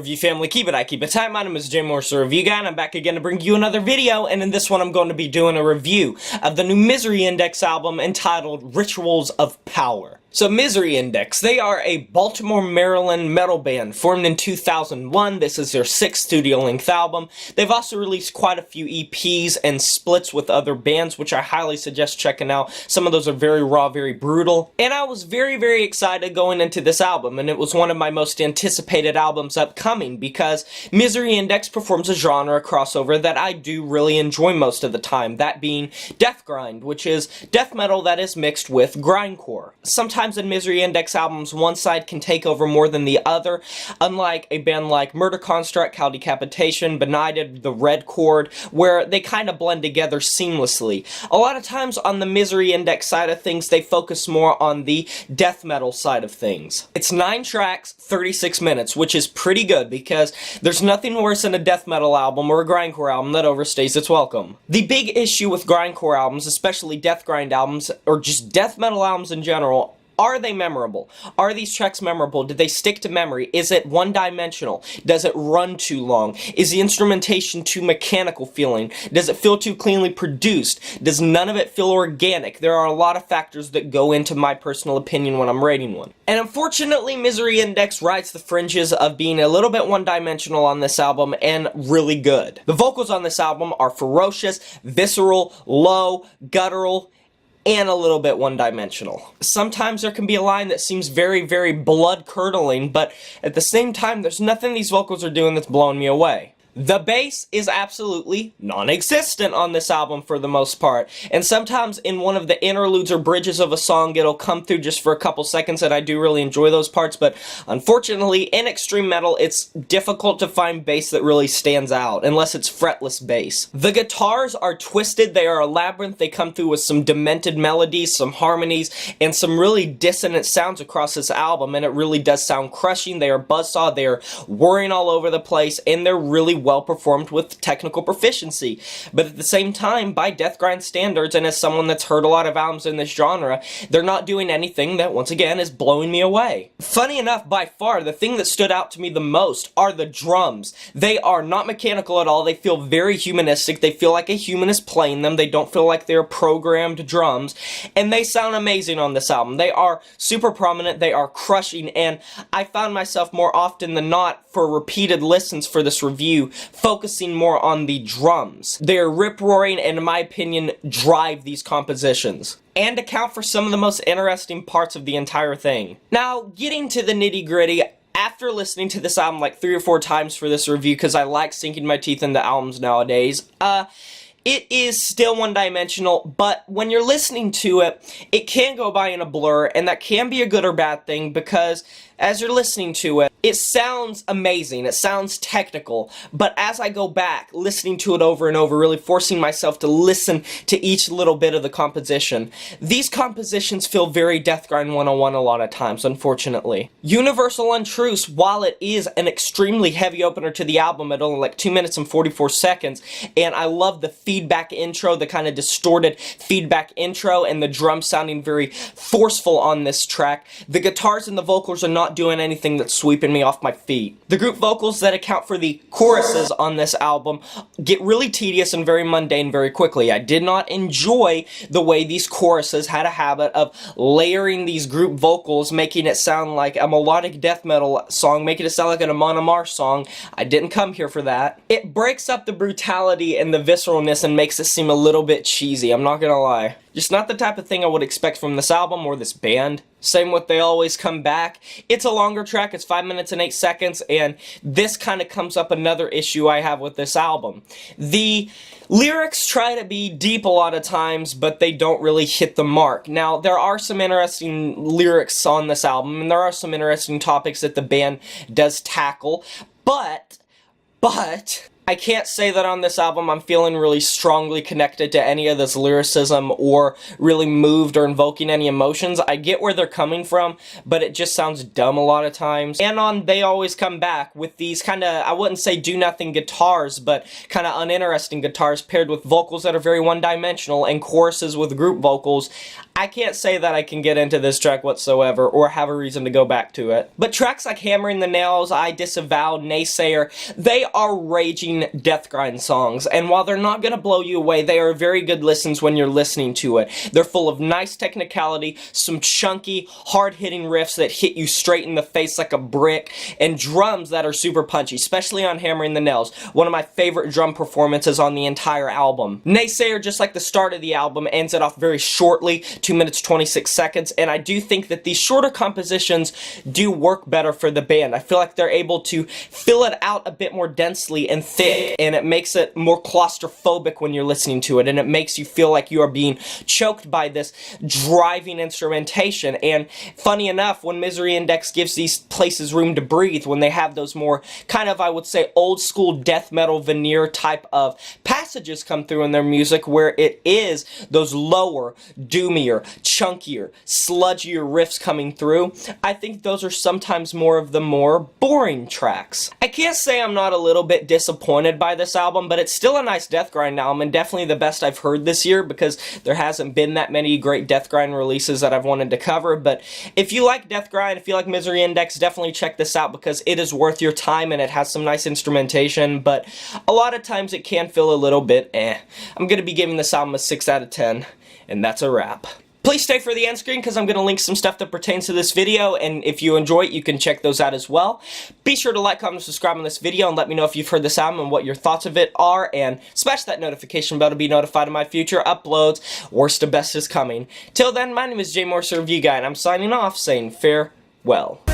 Review family, keep it tight. My name is Jay Morris, the Review Guy, and I'm back again to bring you another video, and in this one I'm going to be doing a review of the new Misery Index album entitled Rituals of Power. So Misery Index, they are a Baltimore, Maryland metal band formed in 2001. This is their 6th studio-length album. They've also released quite a few EPs and splits with other bands, which I highly suggest checking out. Some of those are very raw, very brutal. And I was very excited going into this album, and it was one of my most anticipated albums upcoming because Misery Index performs a genre crossover that I do really enjoy most of the time, that being Deathgrind, which is death metal that is mixed with Grindcore. Sometimes in Misery Index albums, one side can take over more than the other, unlike a band like Murder Construct, Cow Decapitation, Benighted, The Red Chord, where they kind of blend together seamlessly. A lot of times on the Misery Index side of things, they focus more on the death metal side of things. It's 9 tracks, 36 minutes, which is pretty good because there's nothing worse than a death metal album or a grindcore album that overstays its welcome. The big issue with grindcore albums, especially Deathgrind albums, or just death metal albums in general, are they memorable? Are these tracks memorable? Did they stick to memory? Is it one-dimensional? Does it run too long? Is the instrumentation too mechanical feeling? Does it feel too cleanly produced? Does none of it feel organic? There are a lot of factors that go into my personal opinion when I'm rating one. And unfortunately, Misery Index rides the fringes of being a little bit one-dimensional on this album and really good. The vocals on this album are ferocious, visceral, low, guttural, and a little bit one-dimensional. Sometimes there can be a line that seems very blood-curdling, but at the same time, there's nothing these vocals are doing that's blowing me away. The bass is absolutely non-existent on this album for the most part, and sometimes in one of the interludes or bridges of a song it'll come through just for a couple seconds, and I do really enjoy those parts, but unfortunately in extreme metal it's difficult to find bass that really stands out, unless it's fretless bass. The guitars are twisted, they are a labyrinth, they come through with some demented melodies, some harmonies, and some really dissonant sounds across this album, and it really does sound crushing. They are buzzsaw, they are whirring all over the place, and they're really well performed with technical proficiency. But at the same time, by Deathgrind standards, and as someone that's heard a lot of albums in this genre, they're not doing anything that, once again, is blowing me away. Funny enough, by far, the thing that stood out to me the most are the drums. They are not mechanical at all. They feel very humanistic. They feel like a human is playing them. They don't feel like they're programmed drums, and they sound amazing on this album. They are super prominent. They are crushing, and I found myself more often than not, for repeated listens for this review, focusing more on the drums. They are rip-roaring and, in my opinion, drive these compositions and account for some of the most interesting parts of the entire thing. Now, getting to the nitty-gritty, after listening to this album like 3 or 4 times for this review, because I like sinking my teeth into albums nowadays, it is still one-dimensional, but when you're listening to it, it can go by in a blur, and that can be a good or bad thing, because as you're listening to it, it sounds amazing, it sounds technical, but as I go back, listening to it over and over, really forcing myself to listen to each little bit of the composition, these compositions feel very Deathgrind 101 a lot of times, unfortunately. Universal Untruths, while it is an extremely heavy opener to the album at only like 2 minutes and 44 seconds, and I love the feedback intro, the kind of distorted feedback intro, and the drums sounding very forceful on this track, the guitars and the vocals are not doing anything that's sweeping me off my feet. The group vocals that account for the choruses on this album get really tedious and very mundane very quickly. I did not enjoy the way these choruses had a habit of layering these group vocals, making it sound like a melodic death metal song, making it sound like an Amon Amarth song. I didn't come here for that. It breaks up the brutality and the visceralness and makes it seem a little bit cheesy, I'm not gonna lie. Just not the type of thing I would expect from this album or this band. Same with They Always Come Back. It's a longer track, it's 5 minutes and 8 seconds, and this kind of comes up another issue I have with this album. The lyrics try to be deep a lot of times, but they don't really hit the mark. Now, there are some interesting lyrics on this album, and there are some interesting topics that the band does tackle, but I can't say that on this album I'm feeling really strongly connected to any of this lyricism or really moved or invoking any emotions. I get where they're coming from, but it just sounds dumb a lot of times. And on They Always Come Back, with these kind of, I wouldn't say do-nothing guitars, but kind of uninteresting guitars paired with vocals that are very one-dimensional and choruses with group vocals, I can't say that I can get into this track whatsoever or have a reason to go back to it. But tracks like Hammering the Nails, I Disavow, Naysayer, they are raging Deathgrind songs, and while they're not gonna blow you away, they are very good listens when you're listening to it. They're full of nice technicality, some chunky, hard-hitting riffs that hit you straight in the face like a brick, and drums that are super punchy, especially on Hammering the Nails, one of my favorite drum performances on the entire album. Naysayer, just like the start of the album, ends it off very shortly, 2 minutes 26 seconds, and I do think that these shorter compositions do work better for the band. I feel like they're able to fill it out a bit more densely and thick, and it makes it more claustrophobic when you're listening to it, and it makes you feel like you are being choked by this driving instrumentation. And funny enough, when Misery Index gives these places room to breathe, when they have those more kind of, I would say, old school death metal veneer type of passages come through in their music, where it is those lower, doomier, chunkier, sludgier riffs coming through, I think those are sometimes more of the more boring tracks. I can't say I'm not a little bit disappointed by this album, but it's still a nice Deathgrind album, and definitely the best I've heard this year, because there hasn't been that many great Deathgrind releases that I've wanted to cover. But if you like Deathgrind, if you like Misery Index, definitely check this out, because it is worth your time and it has some nice instrumentation, but a lot of times it can feel a little bit I'm gonna be giving this album a 6 out of 10, and that's a wrap. Please stay for the end screen, because I'm going to link some stuff that pertains to this video, and if you enjoy it, you can check those out as well. Be sure to like, comment, and subscribe on this video, and let me know if you've heard this album and what your thoughts of it are, and smash that notification bell to be notified of my future uploads. Worst to best is coming. Till then, my name is Jay Morse, Review Guy, and I'm signing off saying farewell.